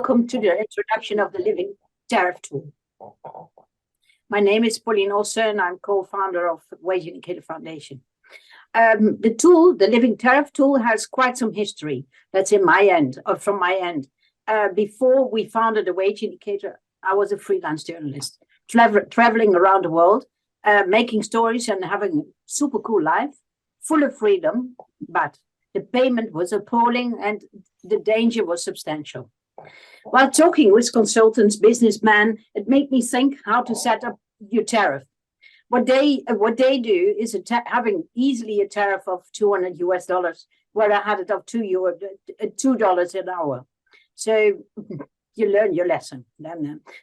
welcome to the introduction of the Living Tariff Tool. My name is Pauline Osse, and I'm co-founder of WageIndicator Foundation. The tool, the Living Tariff Tool, has quite some history. That's in my end, or from my end. Before we founded the Wage Indicator, I was a freelance journalist, traveling around the world, making stories and having a super cool life, full of freedom, but the payment was appalling and the danger was substantial. While talking with consultants, businessmen, it made me think how to set up your tariff. What they do is having easily a tariff of $200 where I had it of $2 an hour. So you learn your lesson.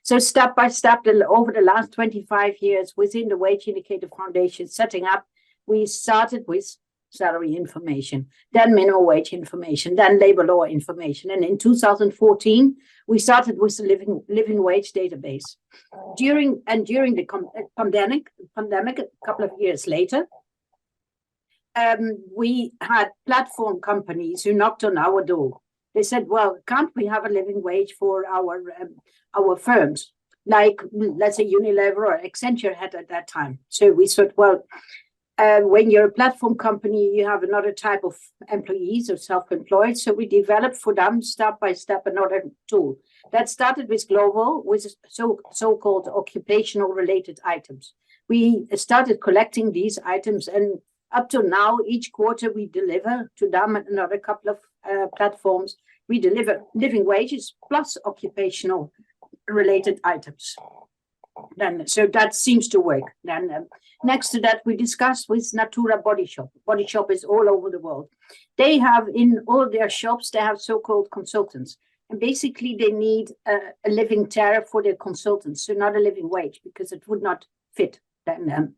So step by step, over the last 25 years within the Wage Indicator Foundation setting up, we started with salary information, then minimum wage information, then labor law information. And in 2014, we started with the living wage database. During the pandemic, a couple of years later, we had platform companies who knocked on our door. They said, well, can't we have a living wage for our firms? Like, let's say Unilever or Accenture had at that time. So we said, well, when you're a platform company, you have another type of employees or self-employed. So we developed for them step by step another tool that started with global, with so-called occupational related items. We started collecting these items, and up to now, each quarter we deliver to them and another couple of platforms. We deliver living wages plus occupational related items. So that seems to work. Then next to that, we discussed with Natura Body Shop. Body Shop is all over the world. They have in all their shops, they have so-called consultants. And basically, they need a living tariff for their consultants, so not a living wage, because it would not fit. Then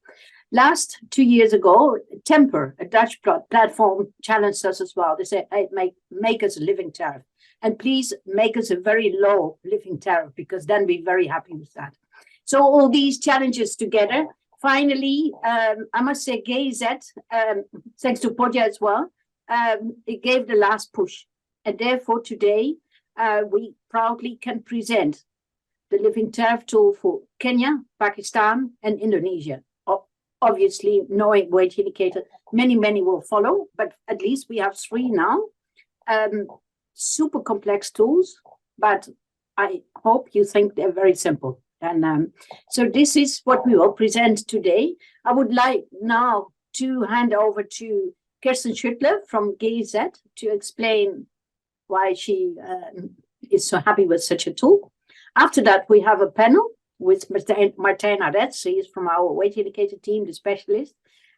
last 2 years ago, Temper, a Dutch platform, challenged us as well. They said, hey, make us a living tariff. And please make us a very low living tariff, because then we're very happy with that. So all these challenges together, finally, I must say GIZ, thanks to Podja as well, it gave the last push. And therefore today, we proudly can present the Living Tariff Tool for Kenya, Pakistan, and Indonesia. Obviously, knowing Wage Indicator, many will follow, but at least we have 3 now. Super complex tools, but I hope you think they're very simple. And so this is what we will present today. I would like now to hand over to Kirsten Schüttler from GIZ to explain why she is so happy with such a tool. After that, we have a panel with Martijn Arets. He is from our Wage Indicator team, the specialist.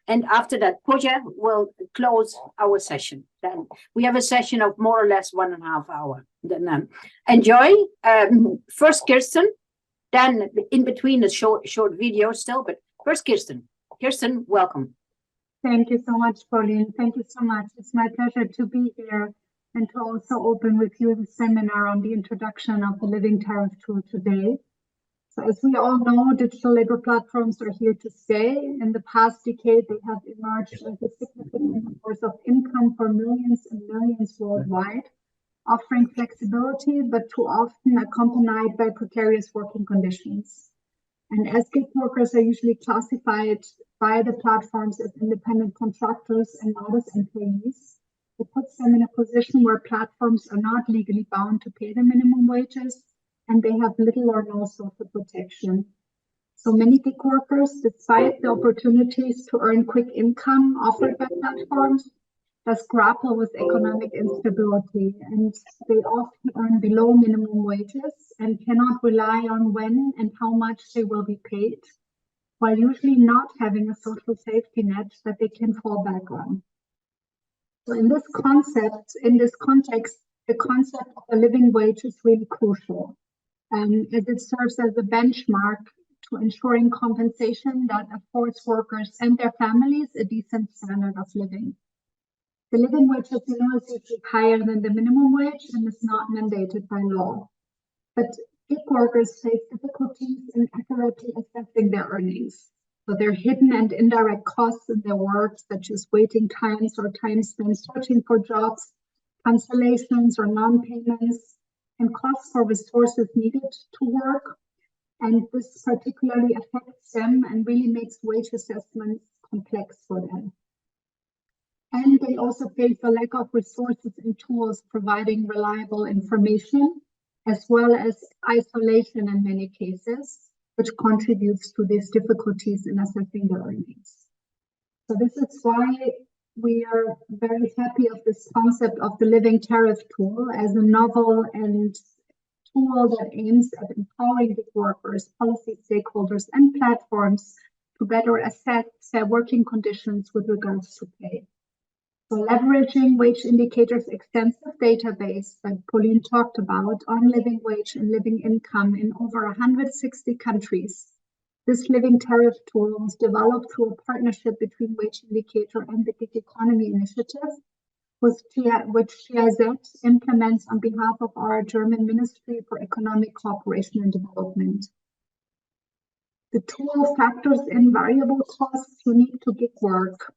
And after that, Podja will close our session. Then we have a session of more or less 1.5 hours. Then enjoy. First, Kirsten. Then in between a short video still, but first, Kirsten. Kirsten, welcome. Thank you so much, Pauline. Thank you so much. It's my pleasure to be here and to also open with you the seminar on the introduction of the Living Tariff Tool today. So as we all know, digital labor platforms are here to stay. In the past decade, they have emerged as a significant source of income for millions and millions worldwide, offering flexibility, but too often accompanied by precarious working conditions. And as gig workers are usually classified by the platforms as independent contractors and not as employees, it puts them in a position where platforms are not legally bound to pay the minimum wages, and they have little or no social protection. So many gig workers, despite the opportunities to earn quick income offered by platforms, thus grapple with economic instability, and they often earn below minimum wages and cannot rely on when and how much they will be paid, while usually not having a social safety net that they can fall back on. So in this context, the concept of a living wage is really crucial, as it serves as a benchmark to ensuring compensation that affords workers and their families a decent standard of living. The living wage, as you know, is usually higher than the minimum wage and is not mandated by law. But gig workers face difficulties in accurately assessing their earnings. So there are hidden and indirect costs in their work, such as waiting times or time spent searching for jobs, cancellations or non-payments, and costs for resources needed to work. And this particularly affects them and really makes wage assessments complex for them. And they also face a lack of resources and tools providing reliable information, as well as isolation in many cases, which contributes to these difficulties in assessing their earnings. So this is why we are very happy of this concept of the Living Tariff Tool as a novel and tool that aims at empowering gig workers, policy stakeholders, and platforms to better assess their working conditions with regards to pay. So leveraging WageIndicator's extensive database that Pauline talked about on living wage and living income in over 160 countries, this Living Tariff Tool was developed through a partnership between WageIndicator and the Gig Economy Initiative, which GIZ implements on behalf of our German Ministry for Economic Cooperation and Development. The tool factors in variable costs unique to gig work,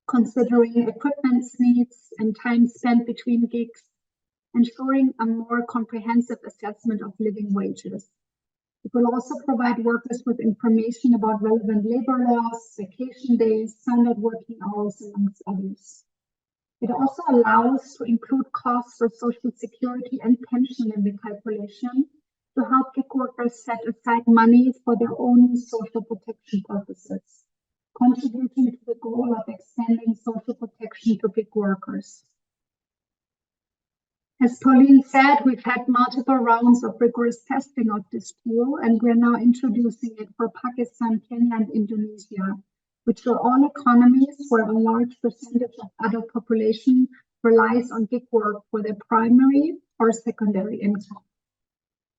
considering equipment needs and time spent between gigs, ensuring a more comprehensive assessment of living wages. It will also provide workers with information about relevant labor laws, vacation days, standard working hours, amongst others. It also allows to include costs for social security and pension in the calculation to help gig workers set aside money for their own social protection purposes, contributing to the goal of extending social protection to gig workers. As Pauline said, we've had multiple rounds of rigorous testing of this tool, and we're now introducing it for Pakistan, Kenya, and Indonesia, which are all economies where a large percentage of adult population relies on gig work for their primary or secondary income.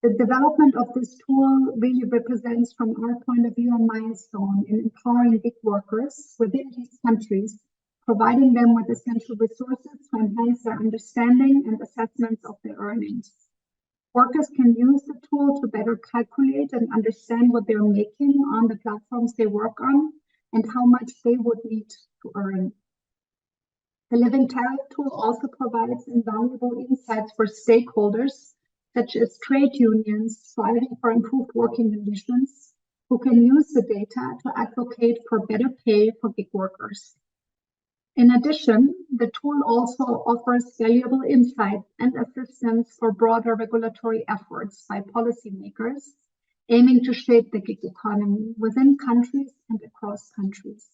The development of this tool really represents, from our point of view, a milestone in empowering gig workers within these countries, providing them with essential resources to enhance their understanding and assessments of their earnings. Workers can use the tool to better calculate and understand what they're making on the platforms they work on and how much they would need to earn. The Living Tariff Tool also provides invaluable insights for stakeholders, such as trade unions striving for improved working conditions, who can use the data to advocate for better pay for gig workers. In addition, the tool also offers valuable insight and assistance for broader regulatory efforts by policymakers aiming to shape the gig economy within countries and across countries.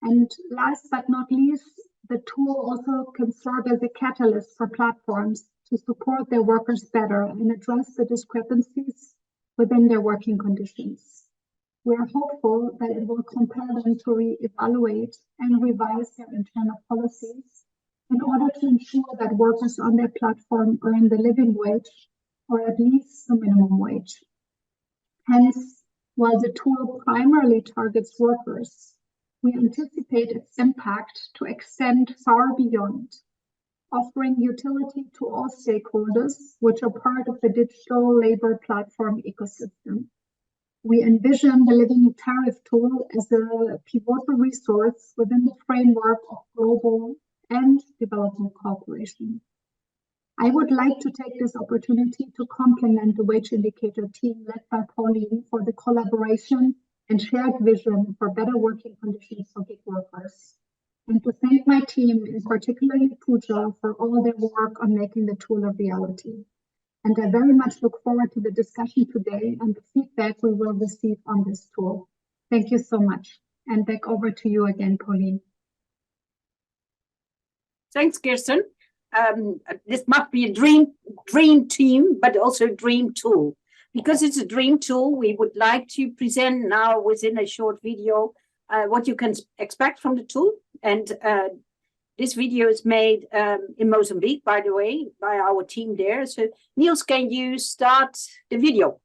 And last but not least, the tool also can serve as a catalyst for platforms to support their workers better and address the discrepancies within their working conditions. We are hopeful that it will compel them to re-evaluate and revise their internal policies in order to ensure that workers on their platform earn the living wage or at least the minimum wage. Hence, while the tool primarily targets workers, we anticipate its impact to extend far beyond, offering utility to all stakeholders, which are part of the digital labor platform ecosystem. We envision the Living Tariff Tool as a pivotal resource within the framework of global and development cooperation. I would like to take this opportunity to compliment the WageIndicator team led by Pauline for the collaboration and shared vision for better working conditions for gig workers, and to thank my team, and particularly Pooja, for all their work on making the tool a reality. And I very much look forward to the discussion today and the feedback we will receive on this tool. Thank you so much. And back over to you again, Pauline. Thanks, Kirsten. This must be a dream team, but also a dream tool. Because it's a dream tool, we would like to present now within a short video what you can expect from the tool. And this video is made in Mozambique, by the way, by our team there. So Niels, can you start the video?